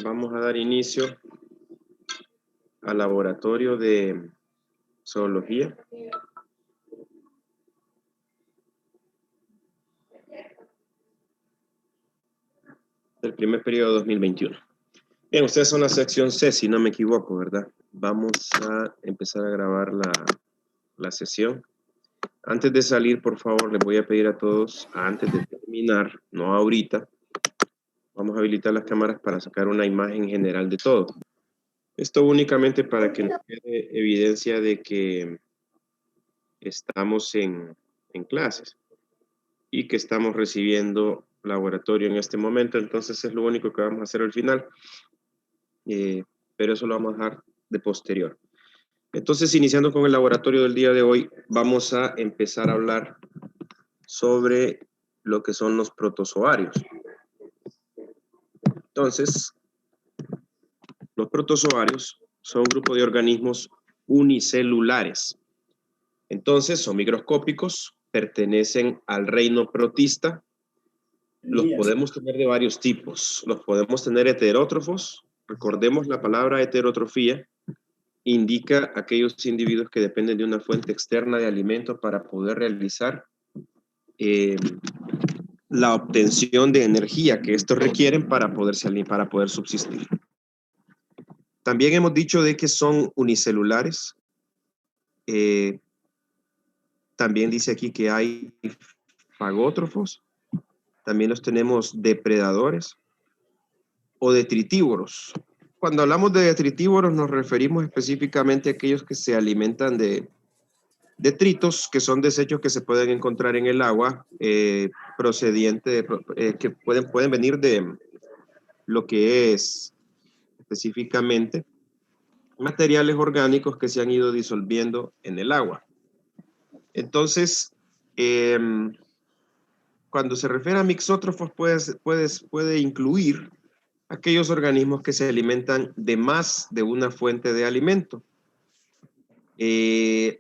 vamos a dar inicio al laboratorio de zoología. Del primer periodo 2021. Bien, ustedes son la sección C, si no me equivoco, ¿verdad? Vamos a empezar a grabar la sesión. Antes de salir, por favor, les voy a pedir a todos, antes de terminar, no ahorita, vamos a habilitar las cámaras para sacar una imagen general de todo. Esto únicamente para que nos quede evidencia de que estamos en clases y que estamos recibiendo laboratorio en este momento. Entonces es lo único que vamos a hacer al final, pero eso lo vamos a dejar de posterior. Entonces, iniciando con el laboratorio del día de hoy, vamos a empezar a hablar sobre lo que son los protozoarios. Entonces, los protozoarios son un grupo de organismos unicelulares. Entonces, son microscópicos, pertenecen al reino protista. Los podemos tener de varios tipos. Los podemos tener heterótrofos. Recordemos la palabra heterotrofía. Indica aquellos individuos que dependen de una fuente externa de alimento para poder realizar la obtención de energía que estos requieren para poder subsistir. También hemos dicho de que son unicelulares. También dice aquí que hay fagótrofos. También los tenemos depredadores o detritívoros. Cuando hablamos de detritívoros nos referimos específicamente a aquellos que se alimentan de detritos, que son desechos que se pueden encontrar en el agua, procediente que pueden venir de lo que es específicamente materiales orgánicos que se han ido disolviendo en el agua. Entonces, cuando se refiere a mixótrofos puede incluir aquellos organismos que se alimentan de más de una fuente de alimento.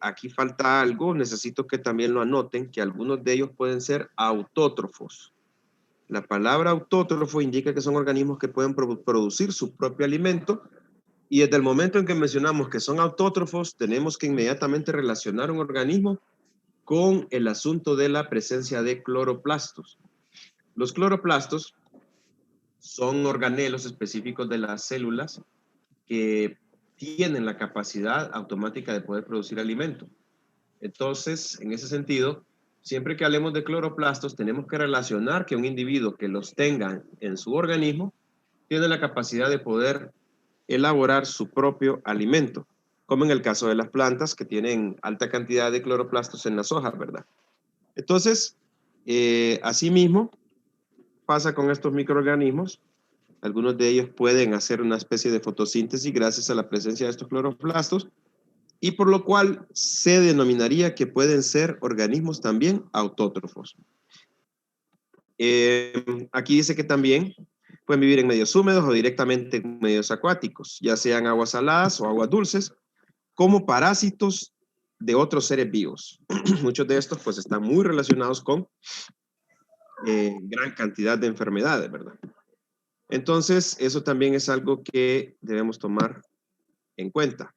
Aquí falta algo, necesito que también lo anoten, que algunos de ellos pueden ser autótrofos. La palabra autótrofo indica que son organismos que pueden producir su propio alimento, y desde el momento en que mencionamos que son autótrofos, tenemos que inmediatamente relacionar un organismo con el asunto de la presencia de cloroplastos. Los cloroplastos son organelos específicos de las células que tienen la capacidad automática de poder producir alimento. Entonces, en ese sentido, siempre que hablemos de cloroplastos, tenemos que relacionar que un individuo que los tenga en su organismo tiene la capacidad de poder elaborar su propio alimento, como en el caso de las plantas que tienen alta cantidad de cloroplastos en las hojas, ¿verdad? Entonces, asimismo, pasa con estos microorganismos. Algunos de ellos pueden hacer una especie de fotosíntesis gracias a la presencia de estos cloroplastos, y por lo cual se denominaría que pueden ser organismos también autótrofos. Aquí dice que también pueden vivir en medios húmedos o directamente en medios acuáticos, ya sean aguas saladas o aguas dulces, como parásitos de otros seres vivos. Muchos de estos pues están muy relacionados con gran cantidad de enfermedades, ¿verdad? Entonces, eso también es algo que debemos tomar en cuenta.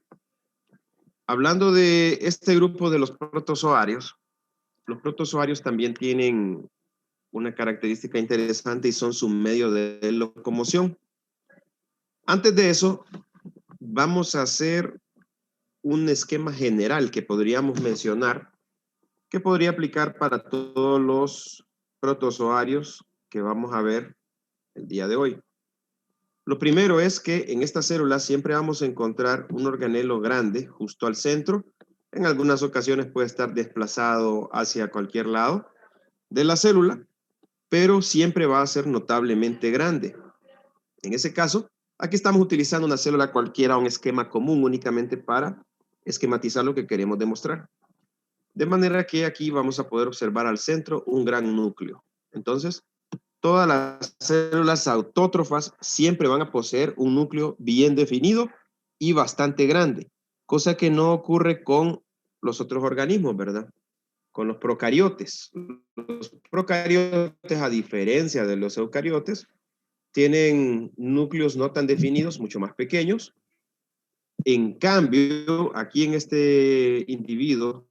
Hablando de este grupo de los protozoarios también tienen una característica interesante y son su medio de locomoción. Antes de eso, vamos a hacer un esquema general que podríamos mencionar, que podría aplicar para todos los protozoarios que vamos a ver el día de hoy. Lo primero es que en esta célula siempre vamos a encontrar un organelo grande justo al centro. En algunas ocasiones puede estar desplazado hacia cualquier lado de la célula, pero siempre va a ser notablemente grande. En ese caso, aquí estamos utilizando una célula cualquiera, un esquema común únicamente para esquematizar lo que queremos demostrar. De manera que aquí vamos a poder observar al centro un gran núcleo. Entonces, todas las células autótrofas siempre van a poseer un núcleo bien definido y bastante grande, cosa que no ocurre con los otros organismos, ¿verdad? Con los procariotes. Los procariotes, a diferencia de los eucariotes, tienen núcleos no tan definidos, mucho más pequeños. En cambio, aquí en este individuo,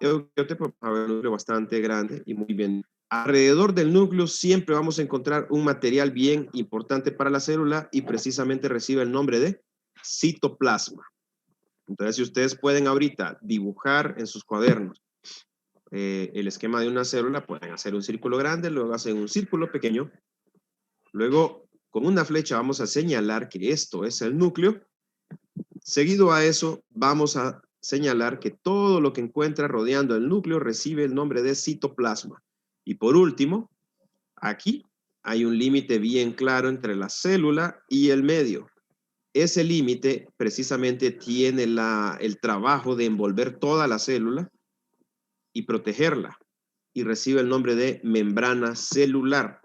eucariote, pues, va a haber un núcleo bastante grande y muy bien. Alrededor del núcleo siempre vamos a encontrar un material bien importante para la célula y precisamente recibe el nombre de citoplasma. Entonces, si ustedes pueden ahorita dibujar en sus cuadernos el esquema de una célula, pueden hacer un círculo grande, luego hacen un círculo pequeño, luego con una flecha vamos a señalar que esto es el núcleo. Seguido a eso, vamos a señalar que todo lo que encuentra rodeando el núcleo recibe el nombre de citoplasma. Y por último, aquí hay un límite bien claro entre la célula y el medio. Ese límite precisamente tiene el trabajo de envolver toda la célula y protegerla, y recibe el nombre de membrana celular.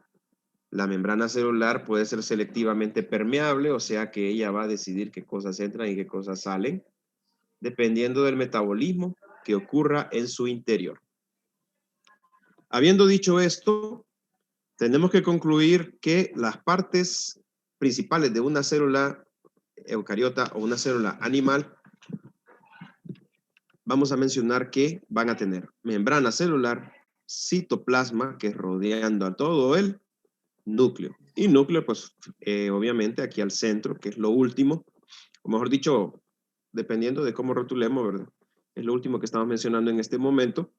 La membrana celular puede ser selectivamente permeable, o sea que ella va a decidir qué cosas entran y qué cosas salen, dependiendo del metabolismo que ocurra en su interior. Habiendo dicho esto, tenemos que concluir que las partes principales de una célula eucariota o una célula animal, vamos a mencionar que van a tener membrana celular, citoplasma, que es rodeando a todo el núcleo. Y núcleo, pues, obviamente aquí al centro, que es lo último, o mejor dicho, dependiendo de cómo rotulemos, ¿verdad? Es lo último que estamos mencionando en este momento.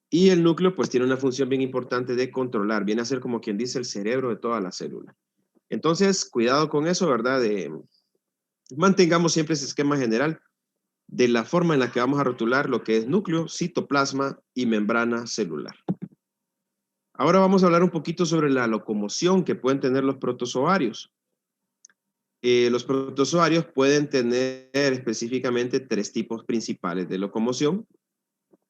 Y el núcleo, pues, tiene una función bien importante de controlar. Viene a ser como quien dice el cerebro de toda la célula. Entonces, cuidado con eso, ¿verdad? Mantengamos siempre ese esquema general de la forma en la que vamos a rotular lo que es núcleo, citoplasma y membrana celular. Ahora vamos a hablar un poquito sobre la locomoción que pueden tener los protozoarios. Los protozoarios pueden tener específicamente 3 tipos principales de locomoción.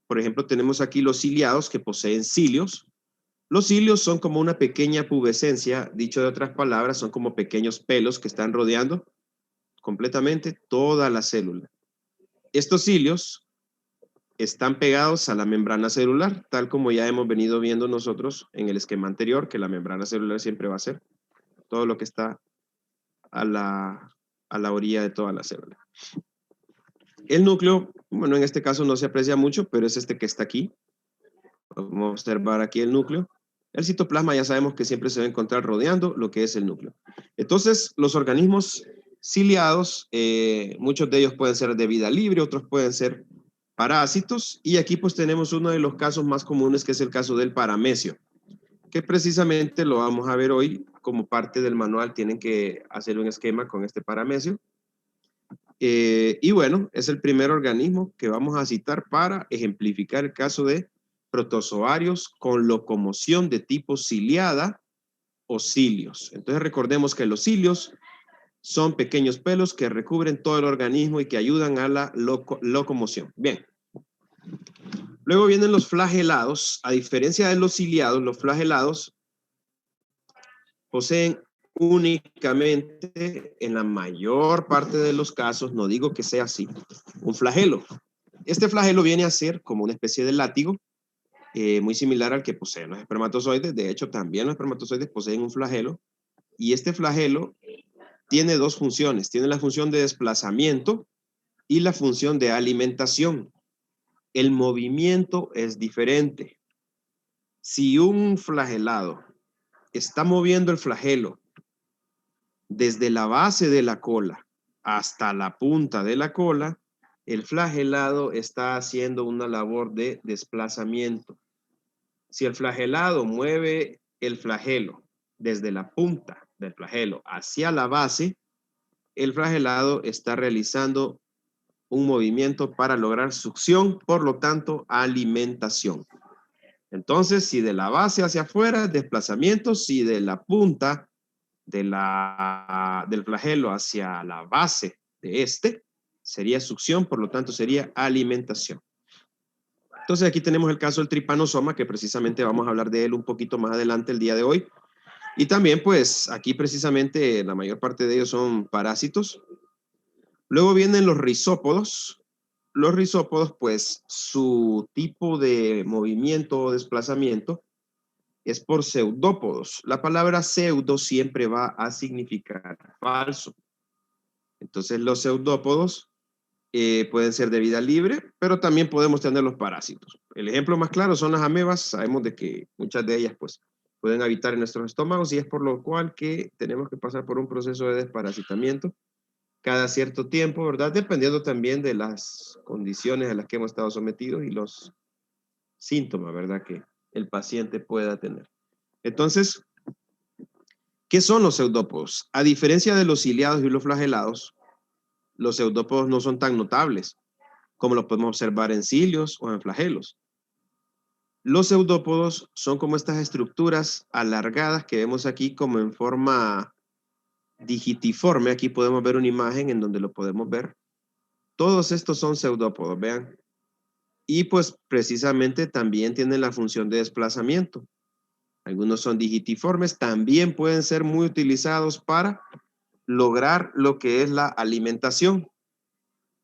Por ejemplo, tenemos aquí los ciliados que poseen cilios. Los cilios son como una pequeña pubescencia, dicho de otras palabras, son como pequeños pelos que están rodeando completamente toda la célula. Estos cilios están pegados a la membrana celular, tal como ya hemos venido viendo nosotros en el esquema anterior, que la membrana celular siempre va a ser todo lo que está a la orilla de toda la célula. El núcleo, bueno, en este caso no se aprecia mucho, pero es este que está aquí. Vamos a observar aquí el núcleo. El citoplasma ya sabemos que siempre se va a encontrar rodeando lo que es el núcleo. Entonces, los organismos ciliados, muchos de ellos pueden ser de vida libre, otros pueden ser parásitos, y aquí pues tenemos uno de los casos más comunes, que es el caso del paramecio, que precisamente lo vamos a ver hoy. Como parte del manual tienen que hacer un esquema con este paramecio. Y bueno, es el primer organismo que vamos a citar para ejemplificar el caso de protozoarios con locomoción de tipo ciliada o cilios. Entonces recordemos que los cilios son pequeños pelos que recubren todo el organismo y que ayudan a la locomoción. Bien. Luego vienen los flagelados. A diferencia de los ciliados, los flagelados poseen únicamente, en la mayor parte de los casos, no digo que sea así, un flagelo. Este flagelo viene a ser como una especie de látigo, muy similar al que poseen los espermatozoides. De hecho, también los espermatozoides poseen un flagelo, y este flagelo tiene 2 funciones. Tiene la función de desplazamiento y la función de alimentación. El movimiento es diferente. Si un flagelado está moviendo el flagelo desde la base de la cola hasta la punta de la cola, el flagelado está haciendo una labor de desplazamiento. Si el flagelado mueve el flagelo desde la punta del flagelo hacia la base, el flagelado está realizando un movimiento para lograr succión, por lo tanto, alimentación. Entonces, si de la base hacia afuera, desplazamiento; si de la punta del flagelo hacia la base de este, sería succión, por lo tanto sería alimentación. Entonces aquí tenemos el caso del trypanosoma, que precisamente vamos a hablar de él un poquito más adelante el día de hoy. Y también pues aquí precisamente la mayor parte de ellos son parásitos. Luego vienen los rizópodos. Los rizópodos, pues su tipo de movimiento o desplazamiento es por pseudópodos. La palabra pseudo siempre va a significar falso. Entonces los pseudópodos pueden ser de vida libre, pero también podemos tener los parásitos. El ejemplo más claro son las amebas. Sabemos de que muchas de ellas pues pueden habitar en nuestros estómagos y es por lo cual que tenemos que pasar por un proceso de desparasitamiento cada cierto tiempo, ¿verdad? Dependiendo también de las condiciones a las que hemos estado sometidos y los síntomas, ¿verdad? Que el paciente pueda tener. Entonces, ¿qué son los pseudópodos? A diferencia de los ciliados y los flagelados, los pseudópodos no son tan notables como lo podemos observar en cilios o en flagelos. Los pseudópodos son como estas estructuras alargadas que vemos aquí como en forma digitiforme. Aquí podemos ver una imagen en donde lo podemos ver. Todos estos son pseudópodos, vean. Y pues precisamente también tienen la función de desplazamiento. Algunos son digitiformes, también pueden ser muy utilizados para lograr lo que es la alimentación.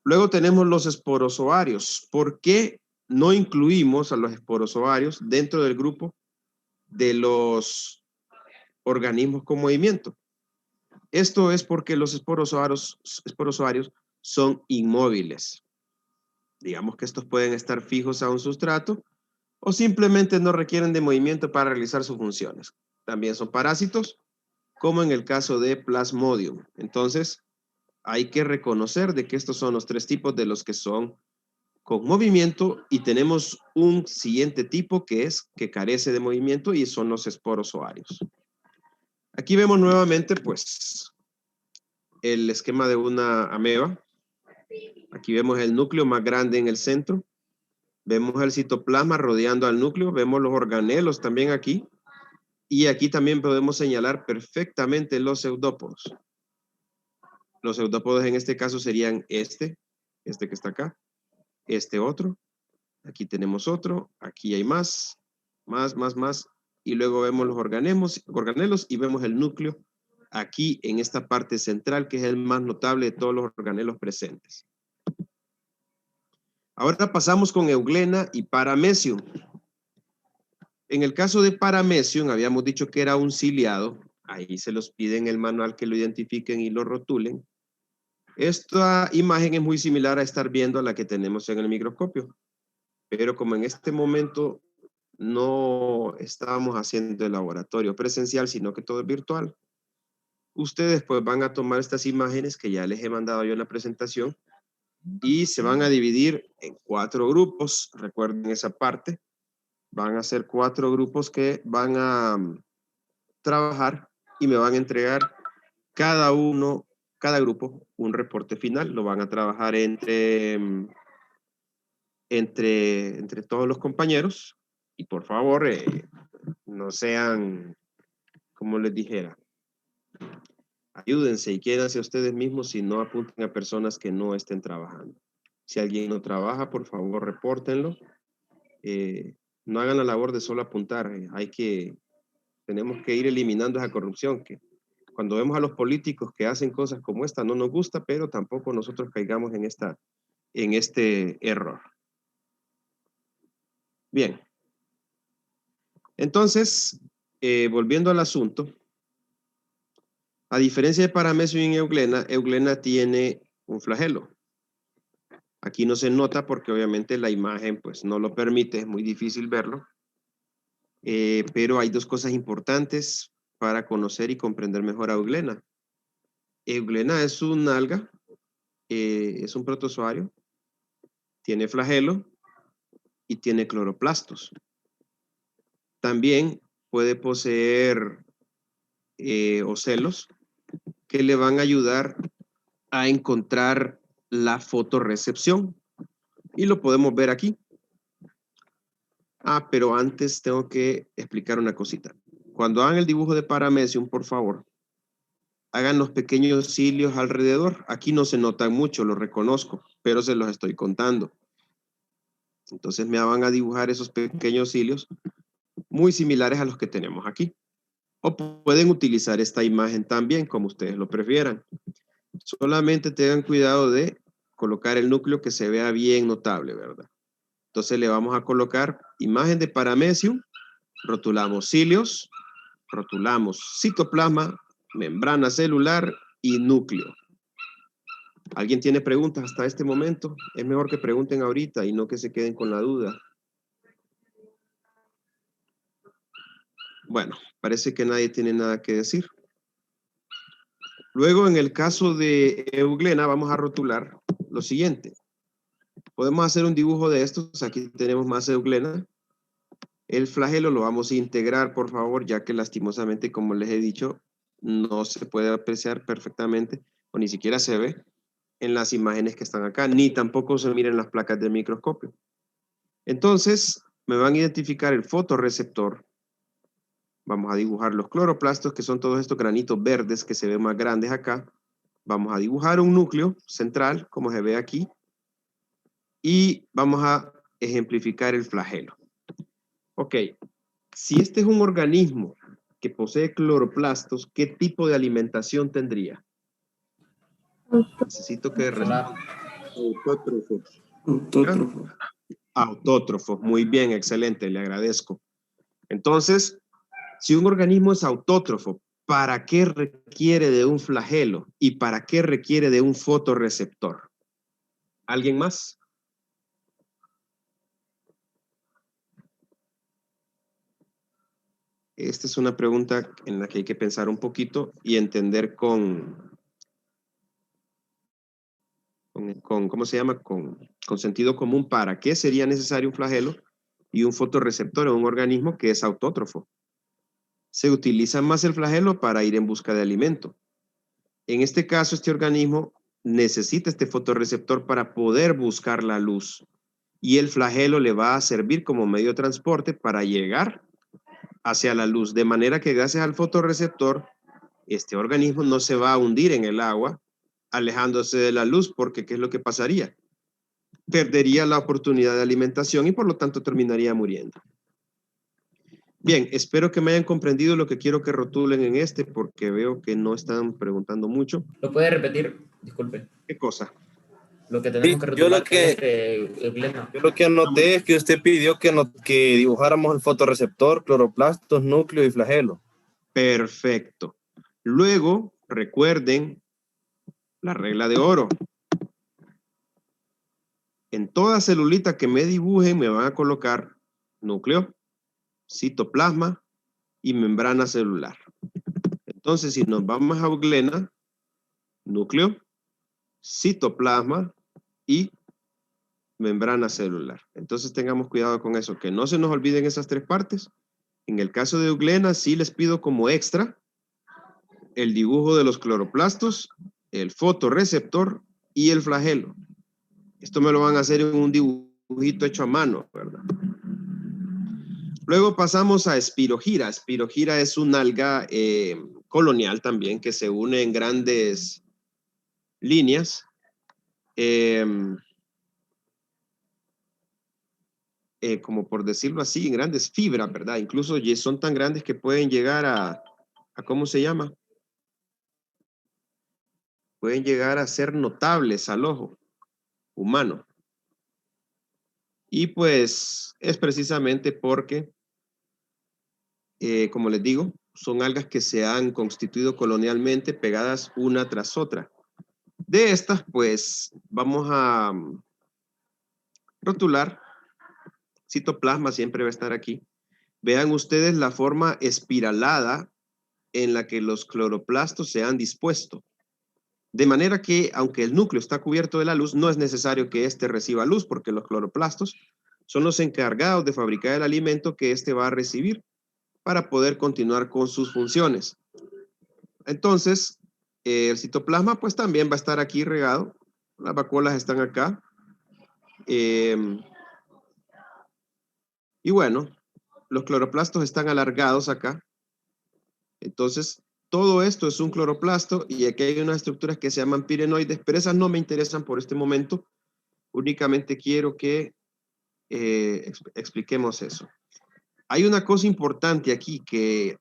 Luego tenemos los esporozoarios. ¿Por qué no incluimos a los esporozoarios dentro del grupo de los organismos con movimiento? Esto es porque los esporozoarios son inmóviles. Digamos que estos pueden estar fijos a un sustrato o simplemente no requieren de movimiento para realizar sus funciones. También son parásitos, como en el caso de Plasmodium. Entonces, hay que reconocer de que estos son los tres tipos de los que son con movimiento y tenemos un siguiente tipo que es que carece de movimiento y son los esporozoarios. Aquí vemos nuevamente pues el esquema de una ameba. Aquí vemos el núcleo más grande en el centro. Vemos el citoplasma rodeando al núcleo. Vemos los organelos también aquí. Y aquí también podemos señalar perfectamente los pseudópodos. Los pseudópodos en este caso serían este que está acá, este otro. Aquí tenemos otro. Aquí hay más. Y luego vemos los organelos y vemos el núcleo aquí en esta parte central, que es el más notable de todos los organelos presentes. Ahora pasamos con Euglena y Paramecium. En el caso de Paramecium, habíamos dicho que era un ciliado. Ahí se los pide en el manual que lo identifiquen y lo rotulen. Esta imagen es muy similar a estar viendo a la que tenemos en el microscopio. Pero como en este momento no estábamos haciendo el laboratorio presencial, sino que todo es virtual, ustedes pues van a tomar estas imágenes que ya les he mandado yo en la presentación y se van a dividir en 4 grupos. Recuerden esa parte. Van a ser 4 grupos que van a trabajar y me van a entregar cada grupo un reporte final. Lo van a trabajar entre todos los compañeros y por favor no sean, como les dijera, ayúdense y quédense ustedes mismos y no apunten a personas que no estén trabajando. Si alguien no trabaja, por favor, repórtenlo. No hagan la labor de solo apuntar. Tenemos que ir eliminando esa corrupción que cuando vemos a los políticos que hacen cosas como esta no nos gusta, pero tampoco nosotros caigamos en este error. Bien. Entonces, volviendo al asunto, a diferencia de Paramecium y Euglena, Euglena tiene un flagelo. Aquí no se nota porque obviamente la imagen pues no lo permite, es muy difícil verlo. Pero hay 2 cosas importantes para conocer y comprender mejor a Euglena. Euglena es un alga, es un protozoario, tiene flagelo y tiene cloroplastos. También puede poseer ocelos que le van a ayudar a encontrar la fotorrecepción. Y lo podemos ver aquí. Pero antes tengo que explicar una cosita. Cuando hagan el dibujo de Paramecium, por favor, hagan los pequeños cilios alrededor. Aquí no se notan mucho, lo reconozco, pero se los estoy contando. Entonces me van a dibujar esos pequeños cilios muy similares a los que tenemos aquí. O pueden utilizar esta imagen también, como ustedes lo prefieran. Solamente tengan cuidado de colocar el núcleo que se vea bien notable, ¿verdad? Entonces le vamos a colocar imagen de Paramecium Rotulamos cilios, rotulamos citoplasma, membrana celular y núcleo. ¿Alguien tiene preguntas hasta este momento? Es mejor que pregunten ahorita y no que se queden con la duda. Bueno, parece que nadie tiene nada que decir. Luego, en el caso de euglena, vamos a rotular lo siguiente. Podemos hacer un dibujo de estos. Aquí tenemos más euglena. El flagelo lo vamos a integrar, por favor, ya que lastimosamente, como les he dicho, no se puede apreciar perfectamente, o ni siquiera se ve en las imágenes que están acá, ni tampoco se miran las placas del microscopio. Entonces, me van a identificar el fotorreceptor. Vamos a dibujar los cloroplastos, que son todos estos granitos verdes que se ven más grandes acá. Vamos a dibujar un núcleo central, como se ve aquí. Y vamos a ejemplificar el flagelo. Ok, si este es un organismo que posee cloroplastos, ¿qué tipo de alimentación tendría? Necesito que responda. Autótrofos. Autótrofo. Autótrofos, muy bien, excelente, le agradezco. Entonces, si un organismo es autótrofo, ¿para qué requiere de un flagelo? ¿Y para qué requiere de un fotorreceptor? ¿Alguien más? Esta es una pregunta en la que hay que pensar un poquito y entender con ¿cómo se llama? Con sentido común, ¿para qué sería necesario un flagelo y un fotorreceptor en un organismo que es autótrofo? Se utiliza más el flagelo para ir en busca de alimento. En este caso, este organismo necesita este fotorreceptor para poder buscar la luz y el flagelo le va a servir como medio de transporte para llegar hacia la luz, de manera que gracias al fotorreceptor, este organismo no se va a hundir en el agua, alejándose de la luz, porque ¿qué es lo que pasaría? Perdería la oportunidad de alimentación y por lo tanto terminaría muriendo. Bien, espero que me hayan comprendido lo que quiero que rotulen en este, porque veo que no están preguntando mucho. ¿Lo puede repetir? Disculpe. ¿Qué cosa? Lo que tenemos que Yo rotular euglena. lo que anoté es que usted pidió que dibujáramos el fotorreceptor, cloroplastos, núcleo y flagelo. Perfecto. Luego, recuerden la regla de oro. En toda celulita que me dibujen me van a colocar núcleo, citoplasma y membrana celular. Entonces, si nos vamos a euglena, núcleo, citoplasma y membrana celular. Entonces tengamos cuidado con eso, que no se nos olviden esas tres partes. En el caso de euglena, sí les pido como extra el dibujo de los cloroplastos, el fotorreceptor y el flagelo. Esto me lo van a hacer en un dibujito hecho a mano, ¿verdad? Luego pasamos a espirogira. Espirogira es un alga colonial también que se une en grandes líneas. Como por decirlo así, en grandes fibras, ¿verdad? Incluso son tan grandes que pueden llegar a ¿cómo se llama? Pueden llegar a ser notables al ojo humano. Y pues es precisamente porque, como les digo, son algas que se han constituido colonialmente pegadas una tras otra. De estas, pues, vamos a rotular. Citoplasma siempre va a estar aquí. Vean ustedes la forma espiralada en la que los cloroplastos se han dispuesto. De manera que, aunque el núcleo está cubierto de la luz, no es necesario que éste reciba luz, porque los cloroplastos son los encargados de fabricar el alimento que éste va a recibir para poder continuar con sus funciones. Entonces, el citoplasma pues también va a estar aquí regado. Las vacuolas están acá. Y bueno, los cloroplastos están alargados acá. Entonces, todo esto es un cloroplasto y aquí hay unas estructuras que se llaman pirenoides, pero esas no me interesan por este momento. Únicamente quiero que expliquemos eso. Hay una cosa importante aquí que,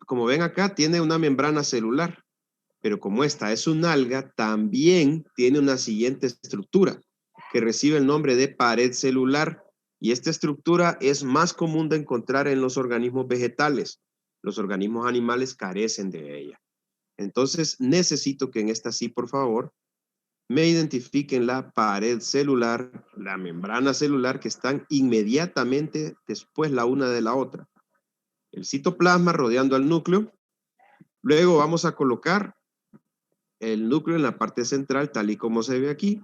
como ven acá, tiene una membrana celular, pero como esta es un alga, también tiene una siguiente estructura que recibe el nombre de pared celular Y esta estructura es más común de encontrar en los organismos vegetales. Los organismos animales carecen de ella. Entonces, necesito que en esta sí, por favor, me identifiquen la pared celular, la membrana celular, que están inmediatamente después la una de la otra. El citoplasma rodeando al núcleo. Luego vamos a colocar el núcleo en la parte central, tal y como se ve aquí.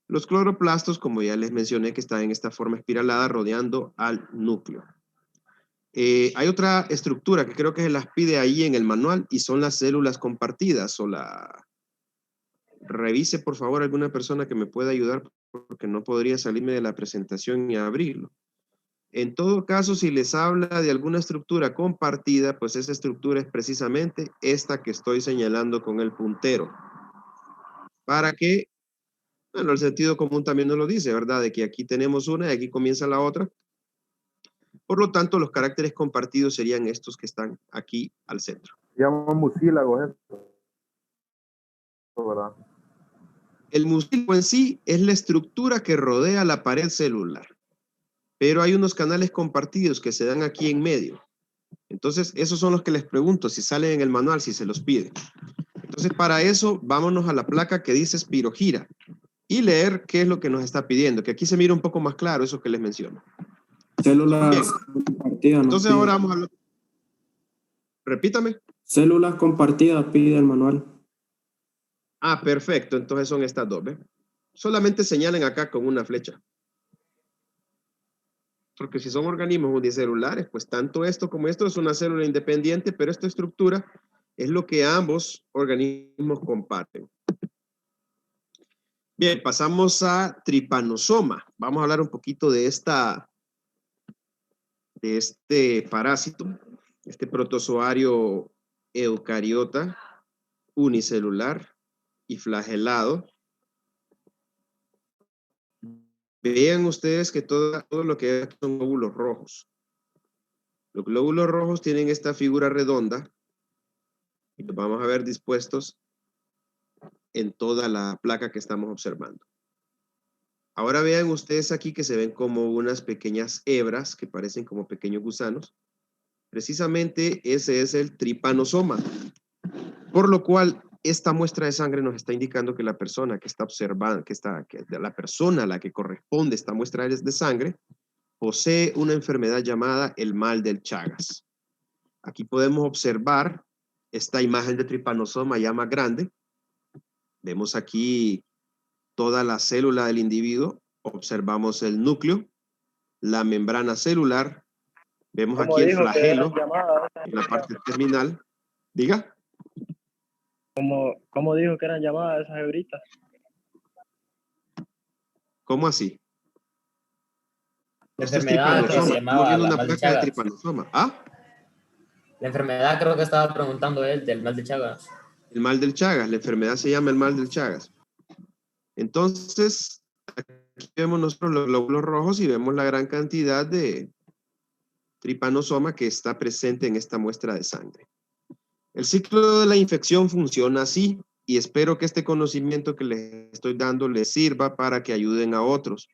Los cloroplastos, como ya les mencioné, que están en esta forma espiralada rodeando al núcleo. Hay otra estructura que creo que se las pide ahí en el manual y son las células compartidas o la... Revise, por favor, alguna persona que me pueda ayudar porque no podría salirme de la presentación y abrirlo. En todo caso, si les habla de alguna estructura compartida, pues esa estructura es precisamente esta que estoy señalando con el puntero. Para que, bueno, el sentido común también nos lo dice, ¿verdad? De que aquí tenemos una y aquí comienza la otra. Por lo tanto, los caracteres compartidos serían estos que están aquí al centro. Se llaman mucílagos esto, ¿verdad? El mucílago en sí es la estructura que rodea la pared celular. Pero hay unos canales compartidos que se dan aquí en medio. Entonces, esos son los que les pregunto si salen en el manual, si se los pide. Entonces, para eso, vámonos a la placa que dice espirogira y leer qué es lo que nos está pidiendo, que aquí se mira un poco más claro eso que les menciono. Células compartidas. Entonces, ahora vamos a hablar. Repítame. Células compartidas pide el manual. Ah, perfecto. Entonces son estas dos, ¿ve? Solamente señalen acá con una flecha. Porque si son organismos unicelulares, pues tanto esto como esto es una célula independiente, pero esta estructura es lo que ambos organismos comparten. Bien, pasamos a tripanosoma. Vamos a hablar un poquito de este parásito, este protozoario eucariota unicelular y flagelado. Vean ustedes que todo lo que hay son glóbulos rojos. Los glóbulos rojos tienen esta figura redonda y los vamos a ver dispuestos en toda la placa que estamos observando. Ahora vean ustedes aquí que se ven como unas pequeñas hebras que parecen como pequeños gusanos. Precisamente ese es el tripanosoma. Por lo cual, esta muestra de sangre nos está indicando que la persona que está observando, la persona a la que corresponde esta muestra de sangre, posee una enfermedad llamada el mal del Chagas. Aquí podemos observar esta imagen de tripanosoma ya más grande. Vemos aquí toda la célula del individuo, observamos el núcleo, la membrana celular, vemos aquí el flagelo en la parte terminal. Diga. ¿Cómo dijo que eran llamadas esas hebritas? ¿Cómo así? La Esto es enfermedad que se tripanosoma. Estamos llamaba viendo la una mal de placa de Chagas. tripanosoma. ¿Ah? La enfermedad creo que estaba preguntando él del mal de Chagas. El mal del Chagas. La enfermedad se llama el mal del Chagas. Entonces, aquí vemos nosotros los glóbulos rojos y vemos la gran cantidad de tripanosoma que está presente en esta muestra de sangre. El ciclo de la infección funciona así y espero que este conocimiento que les estoy dando les sirva para que ayuden a otros.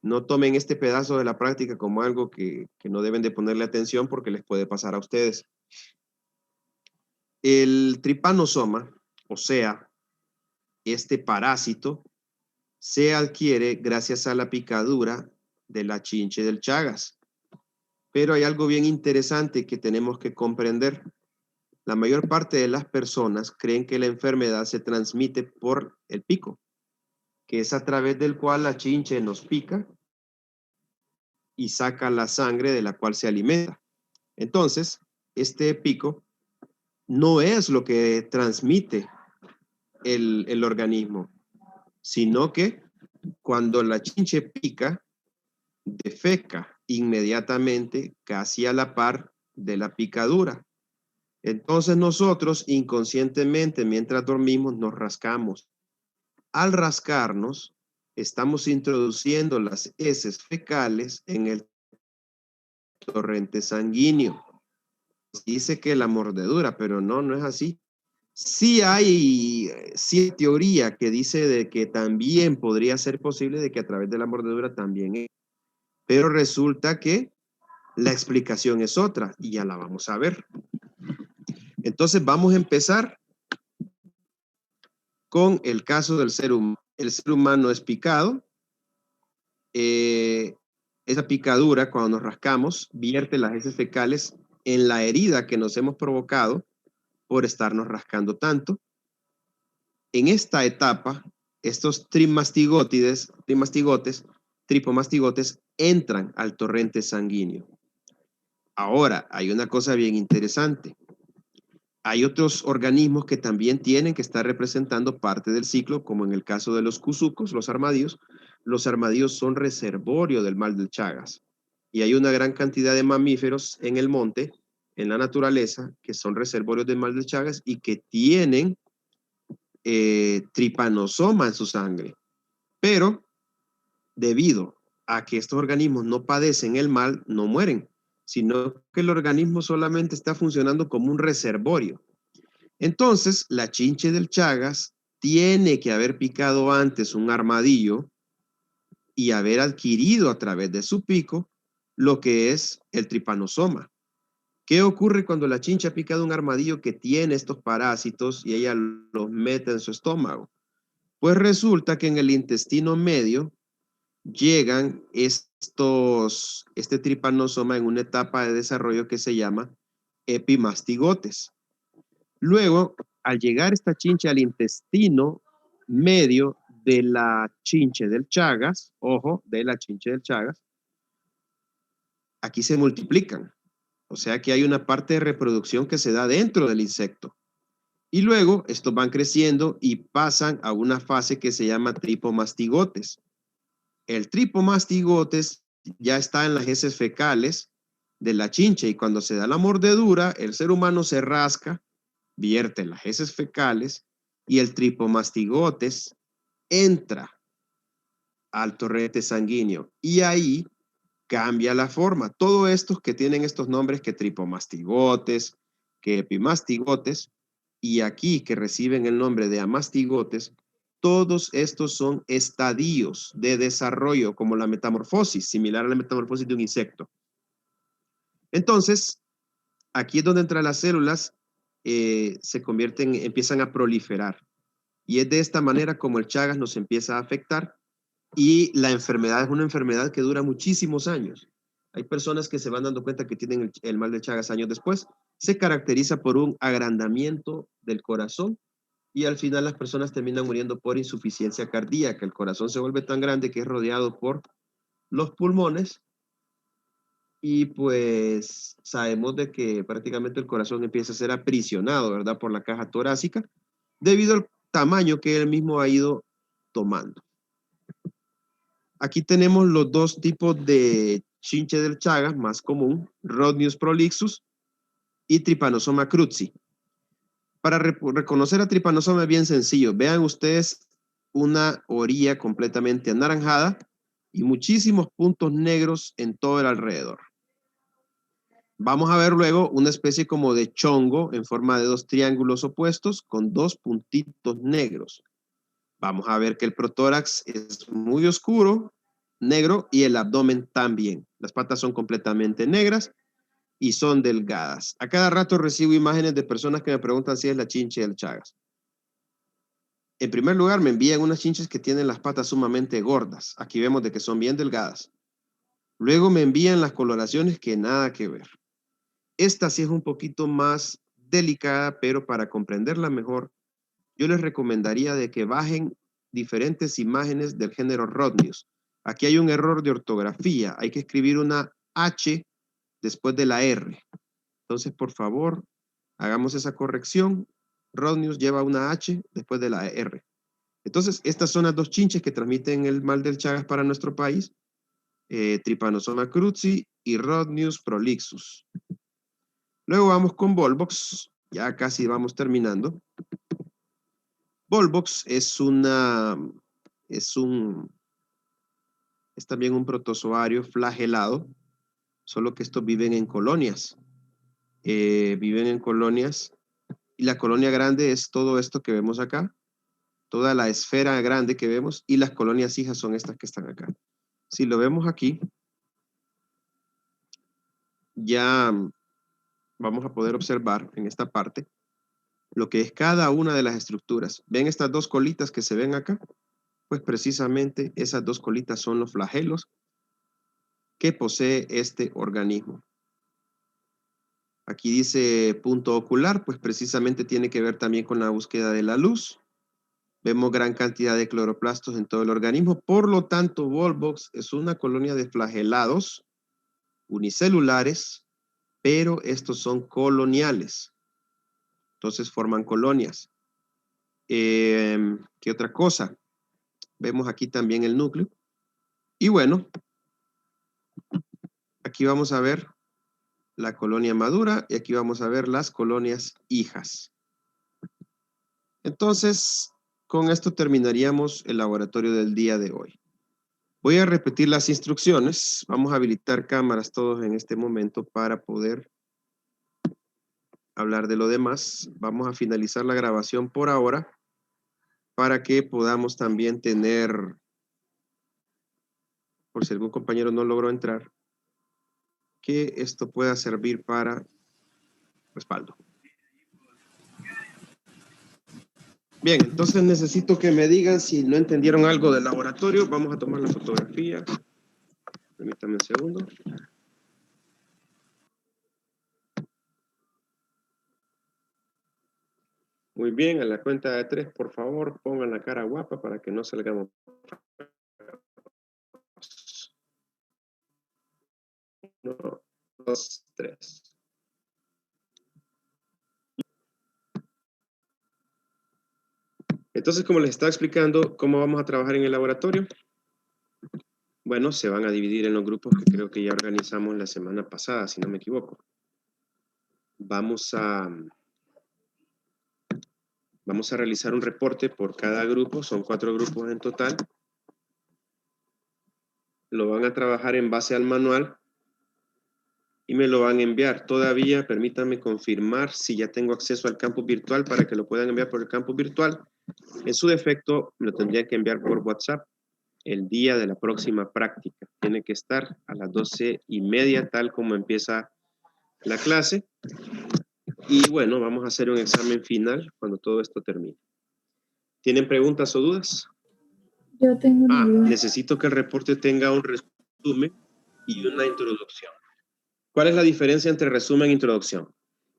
No tomen este pedazo de la práctica como algo que no deben de ponerle atención porque les puede pasar a ustedes. El tripanosoma, o sea, este parásito, se adquiere gracias a la picadura de la chinche del Chagas. Pero hay algo bien interesante que tenemos que comprender. La mayor parte de las personas creen que la enfermedad se transmite por el pico, que es a través del cual la chinche nos pica y saca la sangre de la cual se alimenta. Entonces, este pico no es lo que transmite el organismo, sino que cuando la chinche pica, defeca inmediatamente casi a la par de la picadura. Entonces nosotros inconscientemente mientras dormimos nos rascamos. Al rascarnos, estamos introduciendo las heces fecales en el torrente sanguíneo. Dice que la mordedura, pero no es así. Sí hay teoría que dice de que también podría ser posible de que a través de la mordedura también es. Pero resulta que la explicación es otra y ya la vamos a ver. Entonces vamos a empezar con el caso del ser humano. El ser humano es picado. Esa picadura, cuando nos rascamos, vierte las heces fecales en la herida que nos hemos provocado por estarnos rascando tanto. En esta etapa, estos trimastigotes, tripomastigotes, entran al torrente sanguíneo. Ahora, hay una cosa bien interesante. Hay otros organismos que también tienen que estar representando parte del ciclo, como en el caso de los cuzucos, los armadillos. Los armadillos son reservorio del mal del Chagas. Y hay una gran cantidad de mamíferos en el monte, en la naturaleza, que son reservorios del mal del Chagas y que tienen tripanosoma en su sangre. Pero, debido a que estos organismos no padecen el mal, no mueren, sino que el organismo solamente está funcionando como un reservorio. Entonces, la chinche del Chagas tiene que haber picado antes un armadillo y haber adquirido a través de su pico lo que es el tripanosoma. ¿Qué ocurre cuando la chinche ha picado un armadillo que tiene estos parásitos y ella los mete en su estómago? Pues resulta que en el intestino medio llegan este tripanosoma en una etapa de desarrollo que se llama epimastigotes. Luego, al llegar esta chinche al intestino medio de la chinche del Chagas, ojo, de la chinche del Chagas, aquí se multiplican. O sea que hay una parte de reproducción que se da dentro del insecto. Y luego estos van creciendo y pasan a una fase que se llama tripomastigotes. El tripomastigotes ya está en las heces fecales de la chinche y cuando se da la mordedura, el ser humano se rasca, vierte las heces fecales y el tripomastigotes entra al torrente sanguíneo y ahí cambia la forma. Todos estos que tienen estos nombres que tripomastigotes, que epimastigotes y aquí que reciben el nombre de amastigotes, todos estos son estadios de desarrollo como la metamorfosis, similar a la metamorfosis de un insecto. Entonces, aquí es donde entran las células, se convierten, empiezan a proliferar. Y es de esta manera como el Chagas nos empieza a afectar y la enfermedad es una enfermedad que dura muchísimos años. Hay personas que se van dando cuenta que tienen el mal de Chagas años después. Se caracteriza por un agrandamiento del corazón y al final las personas terminan muriendo por insuficiencia cardíaca. El corazón se vuelve tan grande que es rodeado por los pulmones y pues sabemos de que prácticamente el corazón empieza a ser aprisionado, ¿verdad? Por la caja torácica debido al tamaño que él mismo ha ido tomando. Aquí tenemos los dos tipos de chinche del Chagas más común, Rhodnius prolixus y Trypanosoma cruzi. Para reconocer a Trypanosoma es bien sencillo. Vean ustedes una orilla completamente anaranjada y muchísimos puntos negros en todo el alrededor. Vamos a ver luego una especie como de chongo en forma de dos triángulos opuestos con dos puntitos negros. Vamos a ver que el protórax es muy oscuro, negro, y el abdomen también. Las patas son completamente negras y son delgadas. A cada rato recibo imágenes de personas que me preguntan si es la chinche del Chagas. En primer lugar, me envían unas chinches que tienen las patas sumamente gordas. Aquí vemos de que son bien delgadas. Luego me envían las coloraciones que nada que ver. Esta sí es un poquito más delicada, pero para comprenderla mejor, yo les recomendaría de que bajen diferentes imágenes del género Rhodnius. Aquí hay un error de ortografía. Hay que escribir una H después de la R. Entonces, por favor, hagamos esa corrección. Rhodnius lleva una H después de la R. Entonces, estas son las dos chinches que transmiten el mal del Chagas para nuestro país. Trypanosoma cruzi y Rhodnius prolixus. Luego vamos con Volvox. Ya casi vamos terminando. Volvox es también un protozoario flagelado, solo que estos viven en colonias. Viven en colonias y la colonia grande es todo esto que vemos acá, toda la esfera grande que vemos y las colonias hijas son estas que están acá. Si lo vemos aquí, ya vamos a poder observar en esta parte lo que es cada una de las estructuras. ¿Ven estas dos colitas que se ven acá? Pues precisamente esas dos colitas son los flagelos que posee este organismo. Aquí dice punto ocular, pues precisamente tiene que ver también con la búsqueda de la luz. Vemos gran cantidad de cloroplastos en todo el organismo. Por lo tanto, Volvox es una colonia de flagelados unicelulares, pero estos son coloniales. Entonces forman colonias. ¿Qué otra cosa? Vemos aquí también el núcleo. Y bueno, aquí vamos a ver la colonia madura y aquí vamos a ver las colonias hijas. Entonces, con esto terminaríamos el laboratorio del día de hoy. Voy a repetir las instrucciones. Vamos a habilitar cámaras todos en este momento para poder hablar de lo demás. Vamos a finalizar la grabación por ahora para que podamos también tener, por si algún compañero no logró entrar, que esto pueda servir para respaldo. Bien, entonces necesito que me digan si no entendieron algo del laboratorio. Vamos a tomar la fotografía. Permítanme un segundo. Muy bien, a la cuenta de 3, por favor, pongan la cara guapa para que no salgamos. 1, 2, 3. Entonces, como les estaba explicando, ¿cómo vamos a trabajar en el laboratorio? Bueno, se van a dividir en los grupos que creo que ya organizamos la semana pasada, si no me equivoco. Vamos a realizar un reporte por cada grupo, son 4 grupos en total. Lo van a trabajar en base al manual y me lo van a enviar. Todavía, permítanme confirmar si ya tengo acceso al campus virtual para que lo puedan enviar por el campus virtual. En su defecto, me lo tendría que enviar por WhatsApp el día de la próxima práctica. Tiene que estar a las 12:30, tal como empieza la clase. Y bueno, vamos a hacer un examen final cuando todo esto termine. ¿Tienen preguntas o dudas? Yo tengo una duda. Necesito que el reporte tenga un resumen y una introducción. ¿Cuál es la diferencia entre resumen e introducción?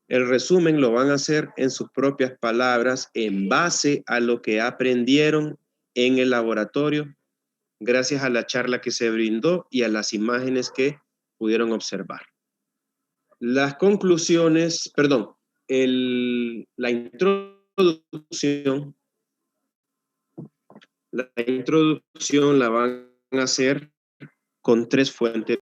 El resumen lo van a hacer en sus propias palabras en base a lo que aprendieron en el laboratorio, gracias a la charla que se brindó y a las imágenes que pudieron observar. Las conclusiones, perdón, la introducción la van a hacer con 3 fuentes